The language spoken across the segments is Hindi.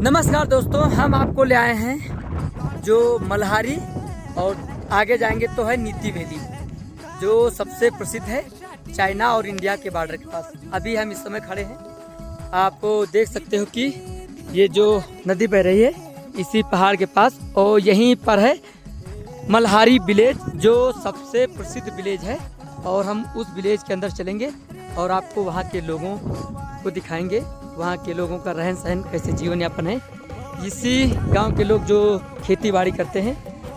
नमस्कार दोस्तों, हम आपको ले आए हैं जो मल्हारी और आगे जाएंगे तो है नीति वैली, जो सबसे प्रसिद्ध है चाइना और इंडिया के बॉर्डर के पास। अभी हम इस समय खड़े हैं, आप देख सकते हो कि ये जो नदी बह रही है इसी पहाड़ के पास, और यहीं पर है मल्हारी विलेज जो सबसे प्रसिद्ध विलेज है। और हम उस विलेज के अंदर चलेंगे और आपको वहाँ के लोगों को दिखाएंगे, वहाँ के लोगों का रहन सहन, कैसे जीवन यापन है। इसी गांव के लोग जो खेती बाड़ी करते हैं,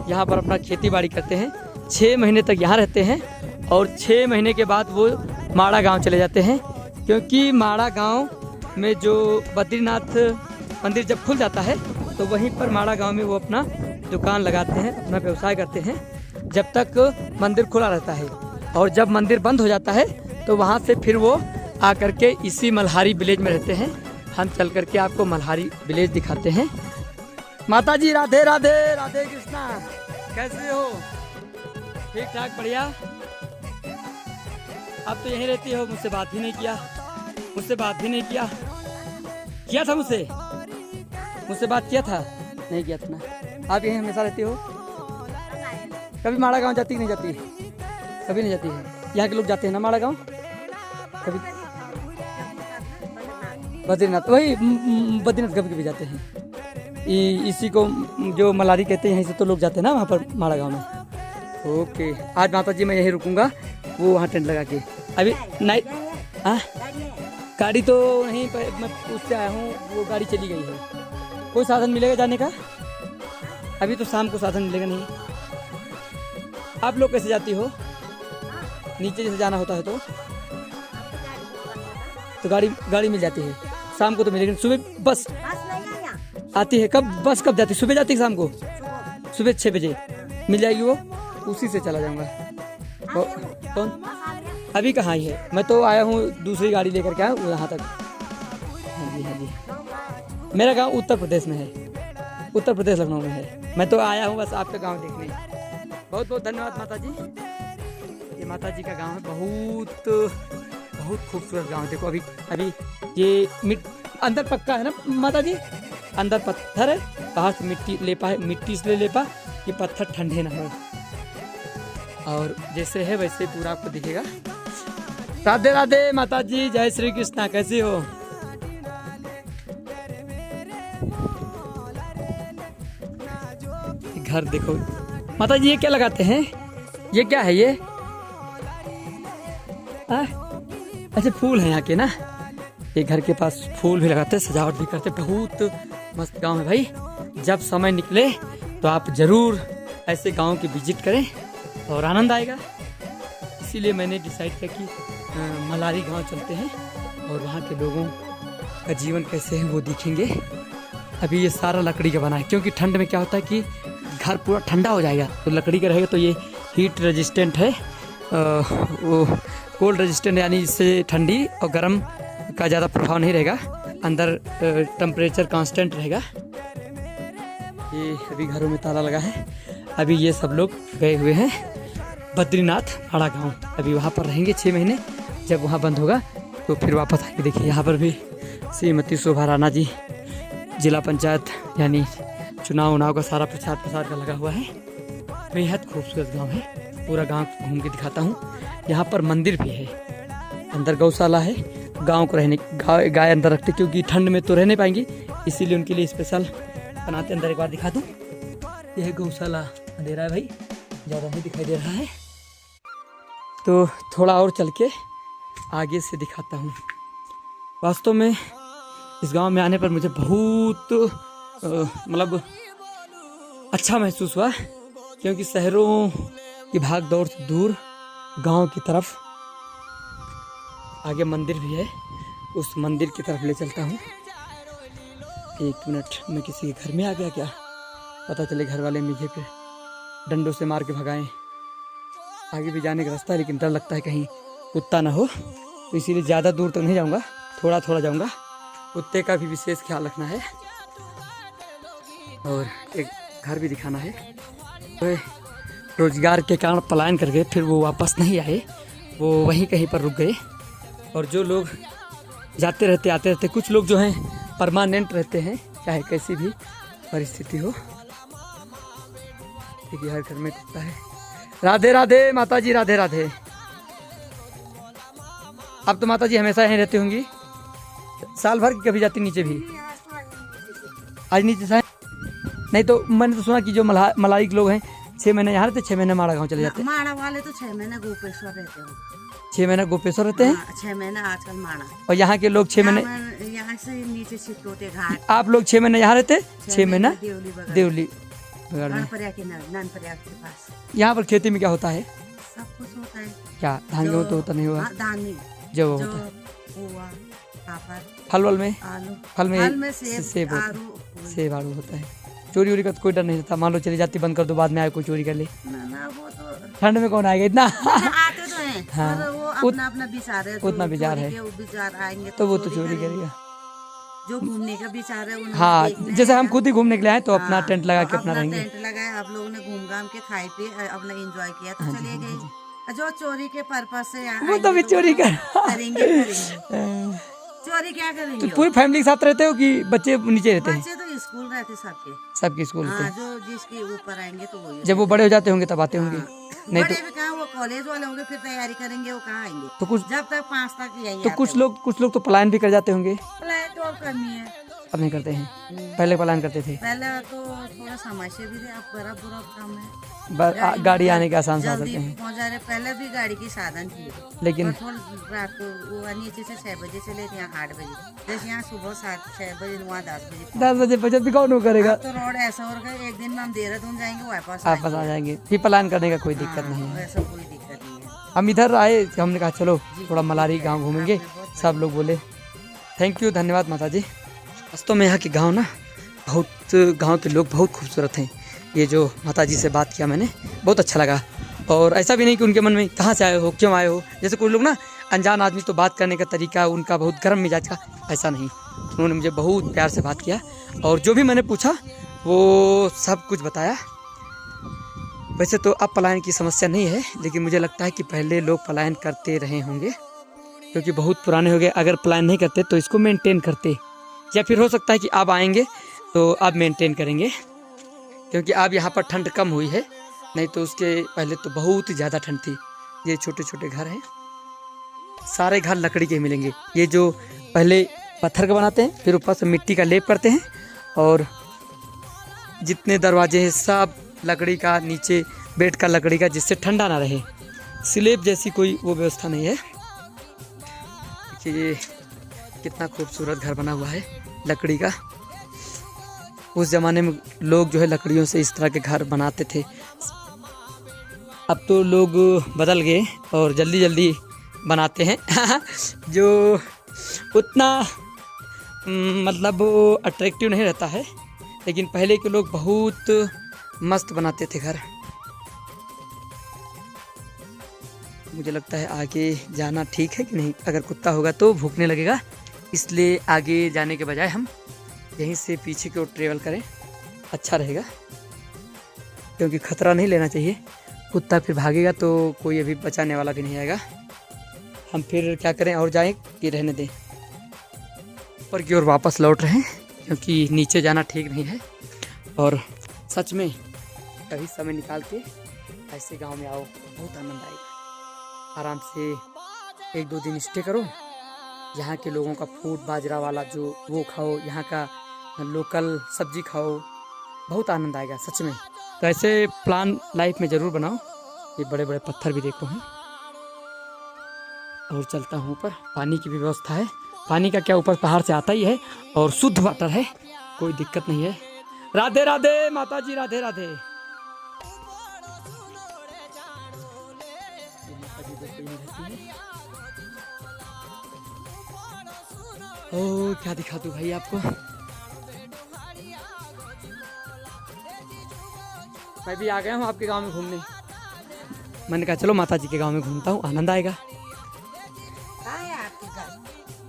यहाँ पर अपना खेती बाड़ी करते हैं, 6 महीने तक यहाँ रहते हैं और 6 महीने के बाद वो माड़ा गांव चले जाते हैं, क्योंकि माड़ा गांव में जो बद्रीनाथ मंदिर जब खुल जाता है तो वहीं पर माड़ा गांव में वो अपना दुकान लगाते हैं, अपना व्यवसाय करते हैं जब तक मंदिर खुला रहता है। और जब मंदिर बंद हो जाता है तो वहाँ से फिर वो आकर के इसी मल्हारी विलेज में रहते हैं। हम चल करके आपको मल्हारी विलेज दिखाते हैं। माता जी राधे राधे, राधे कृष्णा, कैसे हो? ठीक ठाक, बढ़िया। अब तो यहीं रहती हो, मुझसे बात भी नहीं किया, किया था मुझसे बात किया था? नहीं किया था ना। आप यहीं हमेशा रहती हो? कभी माड़ा गांव जाती नहीं जाती? कभी नहीं जाती है। यहाँ के लोग जाते हैं ना माड़ा गांव कभी? बद्रीनाथ, वही बद्रीनाथ कभी कभी जाते हैं। इसी को जो मल्हारी कहते हैं, यहीं से तो लोग जाते हैं ना वहाँ पर माड़ा गांव में। ओके, आज माता जी मैं यहीं रुकूंगा, वो वहाँ टेंट लगा के। अभी नाइट गाड़ी तो नहीं, मैं उससे आया हूँ, वो गाड़ी चली गई है। कोई साधन मिलेगा जाने का? अभी तो शाम को साधन मिलेगा नहीं। आप लोग कैसे जाती हो? नीचे जैसे जाना होता है तो गाड़ी मिल जाती है, शाम को तो मिलेगी। सुबह बस आती है, बस कब जाती है? सुबह जाती है, शाम को सुबह 6 बजे मिल जाएगी, वो उसी से चला जाऊंगा। कौन अभी कहाँ ही है? मैं तो आया हूँ दूसरी गाड़ी लेकर के, आया यहाँ तक। हाँ जी, मेरा गांव उत्तर प्रदेश में है, उत्तर प्रदेश लखनऊ में है। मैं तो आया हूँ बस आपका गांव देखने। बहुत बहुत धन्यवाद माता जी। ये माता जी का गांव है, बहुत खूबसूरत गांव है। देखो अभी ये अंदर पक्का है ना माता जी, अंदर पत्थर है, बाहर से मिट्टी इसलिए लेपा कि पत्थर ठंडे ना हो। और जैसे है वैसे पूरा आपको दिखेगा। राधे राधे माता जी, जय श्री कृष्णा, कैसी हो? घर देखो माता जी, ये क्या लगाते हैं? ये क्या है ये? अच्छा, फूल है यहाँ के ना। ये घर के पास फूल भी लगाते हैं, सजावट भी करते। बहुत मस्त गांव है भाई। जब समय निकले तो आप जरूर ऐसे गांव की विजिट करें और आनंद आएगा। इसीलिए मैंने डिसाइड किया कि मल्हारी गांव चलते हैं और वहाँ के लोगों का जीवन कैसे है वो देखेंगे। अभी ये सारा लकड़ी का बना है, क्योंकि ठंड में क्या होता है कि घर पूरा ठंडा हो जाएगा, तो लकड़ी का रहेगा तो ये हीट रेजिस्टेंट है, वो कोल्ड रेजिस्टेंट, यानी इससे ठंडी और गर्म का ज़्यादा प्रभाव नहीं रहेगा, अंदर टेम्परेचर कांस्टेंट रहेगा। ये अभी घरों में ताला लगा है। अभी ये सब लोग गए हुए हैं बद्रीनाथ माड़ा गांव, अभी वहाँ पर रहेंगे 6 महीने। जब वहाँ बंद होगा तो फिर वापस आएंगे। देखिए यहाँ पर भी श्रीमती शोभा राणा जी, जिला पंचायत यानी चुनाव का सारा प्रचार का लगा हुआ है। बेहद खूबसूरत गांव है, पूरा गांव घूम के दिखाता हूँ। यहाँ पर मंदिर भी है, अंदर गौशाला है। गांव को रहने गाय अंदर रखते, क्योंकि ठंड में तो रह नहीं पाएंगी, इसीलिए उनके लिए स्पेशल बनाते। अंदर एक बार दिखा दूँ, यह है गौशाला। अंधेरा है भाई, ज़्यादा नहीं दिखाई दे रहा है, तो थोड़ा और चल के आगे से दिखाता हूँ। वास्तव में इस गांव में आने पर मुझे बहुत मतलब अच्छा महसूस हुआ, क्योंकि शहरों की भाग दौड़ से दूर गांव की तरफ आगे मंदिर भी है, उस मंदिर की तरफ ले चलता हूँ। 1 मिनट, मैं किसी के घर में आ गया क्या? पता चले घर वाले मुझे फिर डंडों से मार के भगाएं। आगे भी जाने का रास्ता है, लेकिन डर लगता है कहीं कुत्ता ना हो, तो इसीलिए ज़्यादा दूर तक नहीं जाऊँगा, थोड़ा जाऊँगा। कुत्ते का भी विशेष ख्याल रखना है। और एक घर भी दिखाना है। तो रोजगार के कारण पलायन कर गए, फिर वो वापस नहीं आए, वो वहीं कहीं पर रुक गए। और जो लोग जाते रहते आते रहते, कुछ लोग जो हैं परमानेंट रहते हैं, चाहे कैसी भी परिस्थिति हो। देखिए हर घर में कुत्ता है। राधे राधे माता जी, राधे राधे। अब तो माता जी हमेशा यहीं रहती होंगी, साल भर की कभी जाती नीचे भी? आज नीचे से नहीं तो मैंने तो सुना कि जो मलाइक लोग हैं 6 महीने यहाँ रहते, 6 महीने माड़ा गाँव चले जाते हैं। माड़ा वाले तो 6 महीने गोपेश्वर रहते हैं। 6 महीने गोपेश्वर रहते हैं। 6 महीने आजकल माड़ा। और यहाँ के लोग 6 महीने यहाँ से नीचे चित्तोटे घाट। आप लोग 6 महीने यहाँ रहते, 6 महीना देवली ननप्रयाग के पास। यहाँ पर खेती में क्या होता है? सब कुछ होता है। क्या धान गेहूँ तो होता नहीं होगा? धान नहीं, जो होता है फल वल में, आलू, फल में सेब, सेब आड़ू होता है। चोरी वोरी का तो कोई डर नहीं रहता, मान लो चली जाती बंद कर दो, बाद में आए कोई चोरी कर ले। ना वो तो ठंड में कौन आएगा इतना? आते तो हैं, हाँ, पर वो अपना विचार है। उतना विचार है, विचार आएंगे तो वो तो चोरी करेगा। जो घूमने का विचार है हाँ, जैसे हम खुद ही घूमने के लिए आए तो अपना टेंट लगा के अपना रहेंगे। टेंट लगाया, आप लोगों ने घूम घाम के खाए पिए अपना एंजॉय किया तो चले गए। जो चोरी के पर्पज से वो तो भी चोरी करेंगे। चोरी क्या तो करेंगे? पूरी फैमिली के साथ रहते हो कि बच्चे नीचे रहते हैं? बच्चे तो स्कूल रहते सबके स्कूल रहते जो जिसके ऊपर आएंगे तो वही। जब वो बड़े हो जाते होंगे तब आते होंगे। नहीं बड़े तो भी कहाँ, वो कॉलेज वाले होंगे फिर तैयारी करेंगे, वो कहाँ आएंगे? तो कुछ जब तक 5 तक यही तो कुछ लोग तो पलायन भी कर जाते होंगे। प्लान तो अब करनी है, अब नहीं करते हैं, पहले पलायन करते थे। पहले तो थोड़ा समस्या भी थे, अब बड़ा बुरा काम है। गाड़ी आने के आसान साधन जल्दी हैं, पहुँचा रहे। पहले भी गाड़ी की साधन थी, लेकिन रात को वो नीचे से 6 बजे से लेते यहाँ 8 बजे, जैसे यहाँ सुबह 6 बजे वहाँ 10 बजे बचत भी कौन करेगा? तो रोड ऐसा हो गया, एक दिन में हम देहरादून जाएंगे वापस आ जाएंगे, फिर पलायन करने का कोई दिक्कत नहीं है। ऐसा कोई दिक्कत नहीं है। हम इधर आए, हमने कहा चलो थोड़ा मलारी गांव घूमेंगे, सब लोग बोले थैंक यू, धन्यवाद माता जी। वास्तव में यहाँ के गांव ना बहुत, गांव के लोग बहुत खूबसूरत हैं। ये जो माता जी से बात किया मैंने, बहुत अच्छा लगा। और ऐसा भी नहीं कि उनके मन में कहाँ से आए हो, क्यों आए हो, जैसे कोई लोग ना अनजान आदमी तो बात करने का तरीका उनका बहुत गर्म मिजाज का, ऐसा नहीं। उन्होंने मुझे बहुत प्यार से बात किया और जो भी मैंने पूछा वो सब कुछ बताया। वैसे तो अब पलायन की समस्या नहीं है, लेकिन मुझे लगता है कि पहले लोग पलायन करते रहे होंगे, क्योंकि बहुत पुराने हो गए। अगर पलायन नहीं करते तो इसको मेंटेन करते, या फिर हो सकता है कि अब आएंगे तो अब मेंटेन करेंगे, क्योंकि अब यहाँ पर ठंड कम हुई है, नहीं तो उसके पहले तो बहुत ही ज़्यादा ठंड थी। ये छोटे छोटे घर हैं, सारे घर लकड़ी के मिलेंगे। ये जो पहले पत्थर का बनाते हैं, फिर ऊपर से मिट्टी का लेप करते हैं, और जितने दरवाजे हैं सब लकड़ी का, नीचे बेड का लकड़ी का, जिससे ठंडा ना रहे। स्लेब जैसी कोई वो व्यवस्था नहीं है। देखिए ये कितना खूबसूरत घर बना हुआ है लकड़ी का। उस ज़माने में लोग जो है लकड़ियों से इस तरह के घर बनाते थे। अब तो लोग बदल गए और जल्दी जल्दी बनाते हैं जो उतना मतलब अट्रैक्टिव नहीं रहता है, लेकिन पहले के लोग बहुत मस्त बनाते थे घर। मुझे लगता है आगे जाना ठीक है कि नहीं? अगर कुत्ता होगा तो भूखने लगेगा, इसलिए आगे जाने के बजाय हम यहीं से पीछे की ओर ट्रेवल करें, अच्छा रहेगा, क्योंकि खतरा नहीं लेना चाहिए। कुत्ता फिर भागेगा तो कोई अभी बचाने वाला भी नहीं आएगा। हम फिर क्या करें और जाएं कि रहने दें? ऊपर की ओर वापस लौट रहे हैं, क्योंकि नीचे जाना ठीक नहीं है। और सच में कभी समय निकाल के ऐसे गांव में आओ, बहुत आनंद आएगा। आराम से 1-2 दिन स्टे करो, यहाँ के लोगों का फूड बाजरा वाला जो वो खाओ, यहाँ का लोकल सब्जी खाओ, बहुत आनंद आएगा सच में। तो ऐसे प्लान लाइफ में ज़रूर बनाओ। ये बड़े बड़े पत्थर भी देखो हैं। और चलता हूँ ऊपर, पानी की भी व्यवस्था है। पानी का क्या, ऊपर पहाड़ से आता ही है और शुद्ध वाटर है, कोई दिक्कत नहीं है। राधे राधे माता जी, राधे राधे। ओ क्या दिखा दूं भाई आपको। मैं भी आ गया हूँ आपके गांव में घूमने। मैंने कहा चलो माता जी के गांव में घूमता हूँ, आनंद आएगा।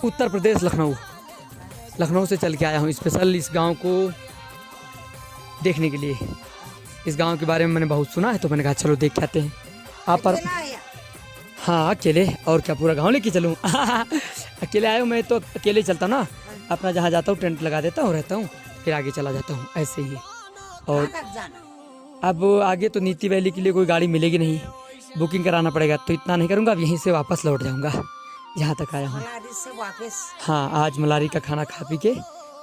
उत्तर प्रदेश, लखनऊ से चल के आया हूँ स्पेशल इस गांव को देखने के लिए। इस गांव के बारे में मैंने बहुत सुना है, तो मैंने कहा चलो देख के आते हैं। आप पर हाँ अकेले, और क्या पूरा गांव लेके चलूँ? अकेले आया हूँ मैं तो, अकेले चलता ना, अपना जहाँ जाता हूँ टेंट लगा देता हूँ, रहता हूँ, फिर आगे चला जाता हूँ ऐसे ही। और कहाँ तक जाना? अब आगे तो नीति वैली के लिए कोई गाड़ी मिलेगी नहीं, बुकिंग कराना पड़ेगा, तो इतना नहीं करूँगा, अब यहीं से वापस लौट जाऊँगा जहाँ तक आया हूँ। मलारी से वापस? हाँ, आज मलारी का खाना खा पी के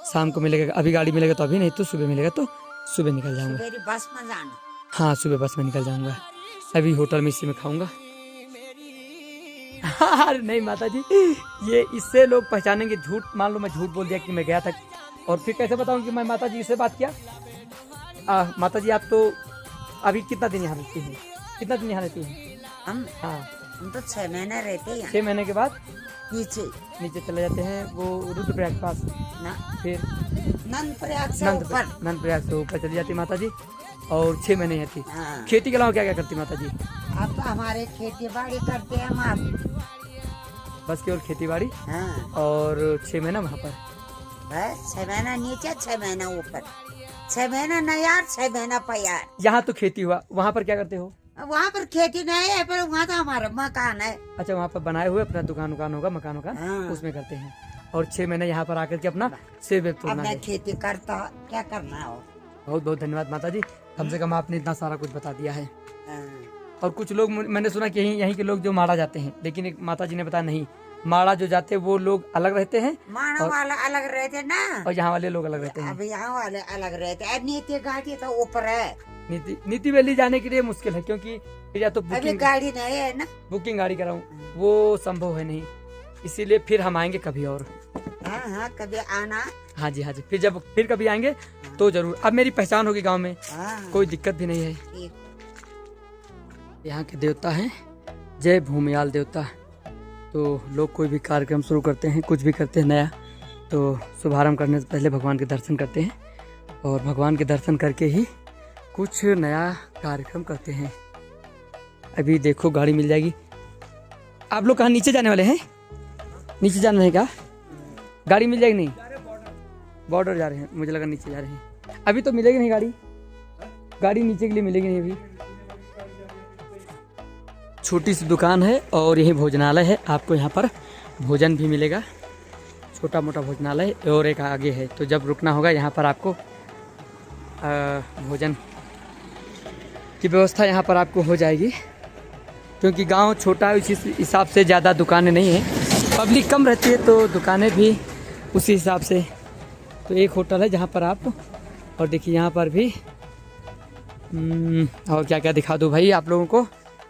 शाम को मिलेगा, अभी गाड़ी मिलेगा तो अभी, नहीं तो सुबह मिलेगा तो सुबह निकल जाऊँगा। मेरी बस में जाना? हाँ, सुबह बस में निकल जाऊँगा, अभी होटल में इसी में खाऊँगा। अरे नहीं माता जी, ये इससे लोग पहचानेंगे झूठ। मान लो मैं झूठ बोल दिया कि मैं गया था, और फिर कैसे बताऊँ कि मैं माता जी से बात किया। माता जी आप तो अभी कितना दिन यहाँ रहती हैं? कितना दिन यहाँ रहती हैं? हम हाँ, हम तो 6 महीने रहते हैं 6 महीने के बाद नीचे चले जाते हैं वो रुद्रप्रयाग के पास, ना, फिर नंद प्रयाग से ऊपर। नंद प्रयाग से ऊपर चली जाती माता जी, और 6 महीने रहती। हाँ। खेती के अलावा क्या क्या करती माता जी? अब तो हमारे खेती बाड़ी करते हैं हम आप। बस केवल खेती बाड़ी, हाँ, और 6 महीना वहाँ पर। बस 6 महीना नीचे 6 महीना ऊपर, 6 महीना नयार 6 महीना प्यार। यहाँ तो खेती हुआ, वहाँ पर क्या करते हो? वहाँ पर खेती नहीं है, पर वहाँ तो हमारा मकान है। अच्छा, वहाँ पर बनाए हुए अपना दुकान होगा, मकान हाँ। उसमें करते हैं, और 6 महीने यहाँ पर आकर के अपना सेब वेब तोड़ना अब मैं है। खेती करता, क्या करना हो। बहुत बहुत धन्यवाद माता जी, कम से कम आपने इतना सारा कुछ बता दिया है। हाँ। और कुछ लोग, मैंने सुना कि यहीं के लोग जो माड़ा जाते हैं, लेकिन एक माता जी ने बताया नहीं, माड़ा जो जाते हैं वो लोग अलग रहते हैं, मानो वाला अलग रहते ना, और यहाँ वाले लोग अलग रहते हैं। अब यहाँ वाले अलग रहते हैं। नीति घाटी तो ऊपर है, नीति वैली जाने के लिए मुश्किल है, क्योंकि फिर या तो अभी गाड़ी नहीं है ना, बुकिंग गाड़ी कराऊं, वो संभव है नहीं, इसीलिए फिर हम आएंगे कभी और। हाँ हाँ, कभी आना। हाँ जी, हाँ जी, फिर कभी आएंगे तो जरूर। अब मेरी पहचान होगी गांव में, हाँ, कोई दिक्कत भी नहीं है। ठीक। यहाँ के देवता हैं जय भूमियाल देवता, तो लोग कोई भी कार्यक्रम शुरू करते हैं, कुछ भी करते हैं नया, तो शुभारंभ करने से पहले भगवान के दर्शन करते हैं, और भगवान के दर्शन करके ही कुछ नया कार्यक्रम करते हैं। अभी देखो गाड़ी मिल जाएगी। आप लोग कहाँ नीचे जाने वाले हैं? नीचे जाना है क्या? गाड़ी मिल जाएगी? नहीं, बॉर्डर जा रहे हैं, मुझे लगा नीचे जा रहे हैं। अभी तो मिलेगी नहीं गाड़ी नीचे के लिए मिलेगी नहीं अभी। छोटी सी दुकान है और यही भोजनालय है, आपको यहाँ पर भोजन भी मिलेगा, छोटा मोटा भोजनालय, और एक आगे है, तो जब रुकना होगा यहाँ पर आपको भोजन की व्यवस्था यहाँ पर आपको हो जाएगी, क्योंकि गांव छोटा है, उसी हिसाब से ज़्यादा दुकानें नहीं हैं, पब्लिक कम रहती है तो दुकानें भी उसी हिसाब से। तो एक होटल है जहाँ पर आप, और देखिए यहाँ पर भी और क्या क्या दिखा दूँ भाई आप लोगों को,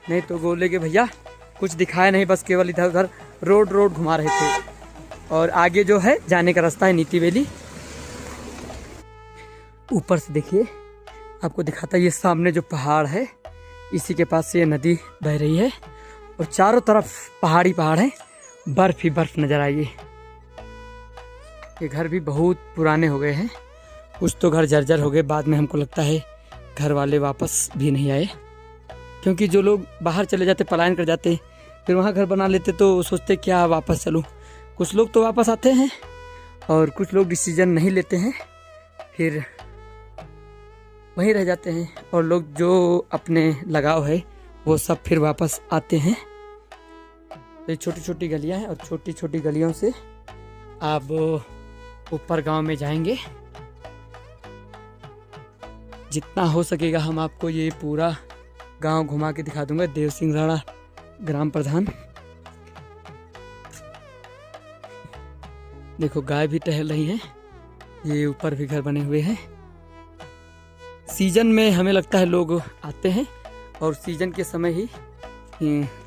नहीं तो बोले कि भैया कुछ दिखाया नहीं, बस केवल इधर उधर रोड घुमा रहे थे। और आगे जो है जाने का रास्ता है नीति वैली। ऊपर से देखिए आपको दिखाता है, ये सामने जो पहाड़ है इसी के पास से ये नदी बह रही है, और चारों तरफ पहाड़ हैं, बर्फ ही बर्फ नजर आई। ये घर भी बहुत पुराने हो गए हैं, कुछ तो घर जर्जर हो गए, बाद में हमको लगता है घर वाले वापस भी नहीं आए, क्योंकि जो लोग बाहर चले जाते, पलायन कर जाते, फिर वहाँ घर बना लेते, तो सोचते क्या वापस चलूँ। कुछ लोग तो वापस आते हैं, और कुछ लोग डिसीजन नहीं लेते हैं, फिर वहीं रह जाते हैं, और लोग जो अपने लगाव है वो सब फिर वापस आते हैं। तो ये छोटी छोटी गलियां हैं, और छोटी छोटी गलियों से आप ऊपर गांव में जाएंगे। जितना हो सकेगा हम आपको ये पूरा गांव घुमा के दिखा दूंगा। देव सिंह राणा ग्राम प्रधान, देखो गाय भी टहल रही हैं, ये ऊपर भी घर बने हुए हैं। सीजन में हमें लगता है लोग आते हैं, और सीजन के समय ही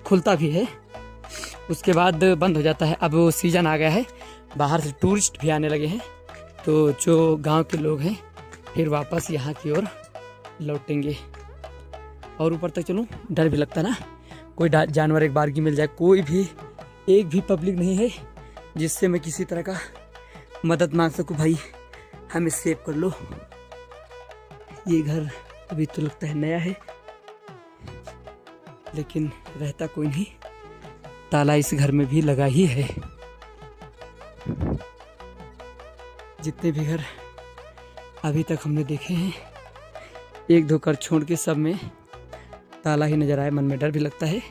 खुलता भी है, उसके बाद बंद हो जाता है। अब वो सीजन आ गया है, बाहर से टूरिस्ट भी आने लगे हैं, तो जो गांव के लोग हैं फिर वापस यहाँ की ओर लौटेंगे। और ऊपर तक चलूँ, डर भी लगता ना, कोई जानवर एक बार की मिल जाए, कोई भी एक भी पब्लिक नहीं है जिससे मैं किसी तरह का मदद मांग सकूँ, भाई हमें सेव कर लो। ये घर अभी तो लगता है नया है, लेकिन रहता कोई नहीं, ताला इस घर में भी लगा ही है। जितने भी घर अभी तक हमने देखे हैं, एक दो घर छोड़ के सब में ताला ही नजर आए। मन में डर भी लगता है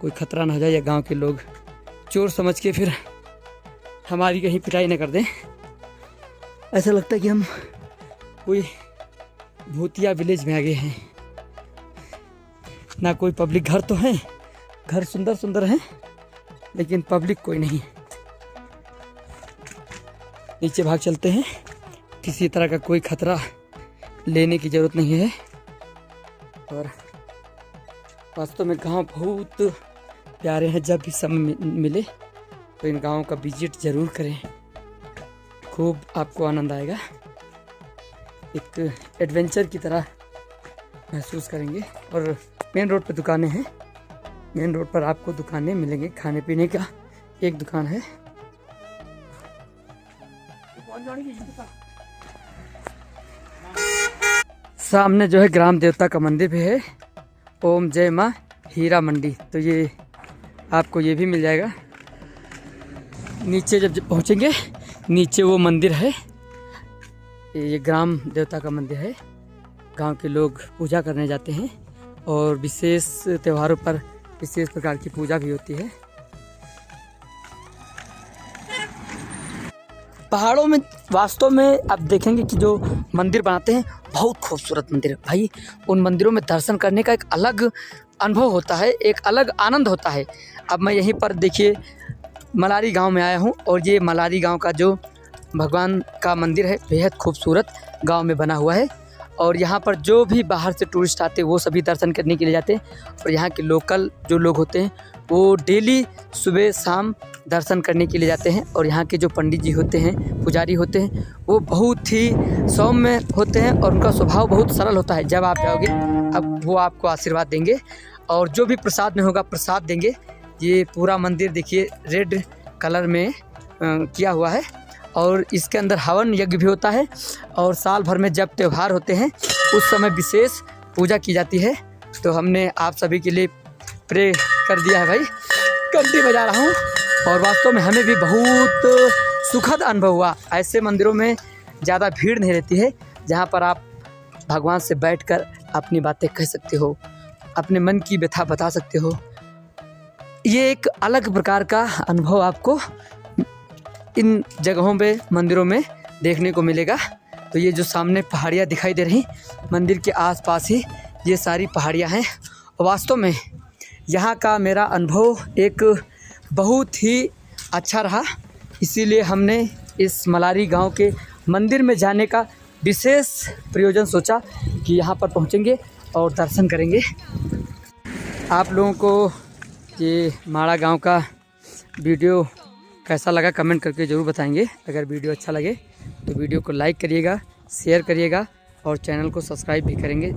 कोई खतरा ना हो जाए, या गांव के लोग चोर समझ के फिर हमारी कहीं पिटाई न कर दें। ऐसा लगता है कि हम कोई भूतिया विलेज में आ गए हैं। ना कोई पब्लिक, घर तो हैं, घर सुंदर सुंदर हैं, लेकिन पब्लिक कोई नहीं। नीचे भाग चलते हैं, किसी तरह का कोई खतरा लेने की ज़रूरत नहीं है। और वास्तव में गांव बहुत प्यारे हैं। जब भी समय मिले तो इन गाँव का विजिट ज़रूर करें, खूब आपको आनंद आएगा। एक एडवेंचर की तरह महसूस करेंगे। और मेन रोड पर दुकानें हैं, मेन रोड पर आपको दुकानें मिलेंगे। खाने पीने का एक दुकान है। सामने जो है ग्राम देवता का मंदिर भी है, ओम जय माँ हीरा मंडी। तो ये आपको ये भी मिल जाएगा। नीचे जब पहुँचेंगे, नीचे वो मंदिर है, ये ग्राम देवता का मंदिर है। गांव के लोग पूजा करने जाते हैं और विशेष त्योहारों पर विशेष प्रकार की पूजा भी होती है। पहाड़ों में वास्तव में आप देखेंगे कि जो मंदिर बनाते हैं बहुत खूबसूरत मंदिर है भाई। उन मंदिरों में दर्शन करने का एक अलग अनुभव होता है, एक अलग आनंद होता है। अब मैं यहीं पर देखिए मलारी गांव में आया हूं और ये मलारी गांव का जो भगवान का मंदिर है बेहद खूबसूरत गांव में बना हुआ है। और यहाँ पर जो भी बाहर से टूरिस्ट आते हैं वो सभी दर्शन करने के लिए जाते हैं। और यहाँ के लोकल जो लोग होते हैं वो डेली सुबह शाम दर्शन करने के लिए जाते हैं। और यहाँ के जो पंडित जी होते हैं, पुजारी होते हैं, वो बहुत ही सौम्य होते हैं और उनका स्वभाव बहुत सरल होता है। जब आप जाओगे अब वो आपको आशीर्वाद देंगे और जो भी प्रसाद में होगा प्रसाद देंगे। ये पूरा मंदिर देखिए रेड कलर में किया हुआ है और इसके अंदर हवन यज्ञ भी होता है। और साल भर में जब त्यौहार होते हैं उस समय विशेष पूजा की जाती है। तो हमने आप सभी के लिए प्रे कर दिया है भाई। घंटी बजा रहा हूँ और वास्तव में हमें भी बहुत सुखद अनुभव हुआ। ऐसे मंदिरों में ज़्यादा भीड़ नहीं रहती है, जहाँ पर आप भगवान से बैठकर अपनी बातें कह सकते हो, अपने मन की व्यथा बता सकते हो। ये एक अलग प्रकार का अनुभव आपको इन जगहों पे मंदिरों में देखने को मिलेगा। तो ये जो सामने पहाड़ियाँ दिखाई दे रही, मंदिर के आसपास ही ये सारी पहाड़ियाँ हैं। वास्तव में यहाँ का मेरा अनुभव एक बहुत ही अच्छा रहा, इसीलिए हमने इस मलारी गांव के मंदिर में जाने का विशेष प्रयोजन सोचा कि यहाँ पर पहुँचेंगे और दर्शन करेंगे। आप लोगों को ये माड़ा गांव का वीडियो कैसा लगा कमेंट करके ज़रूर बताएंगे। अगर वीडियो अच्छा लगे तो वीडियो को लाइक करिएगा, शेयर करिएगा और चैनल को सब्सक्राइब भी करेंगे।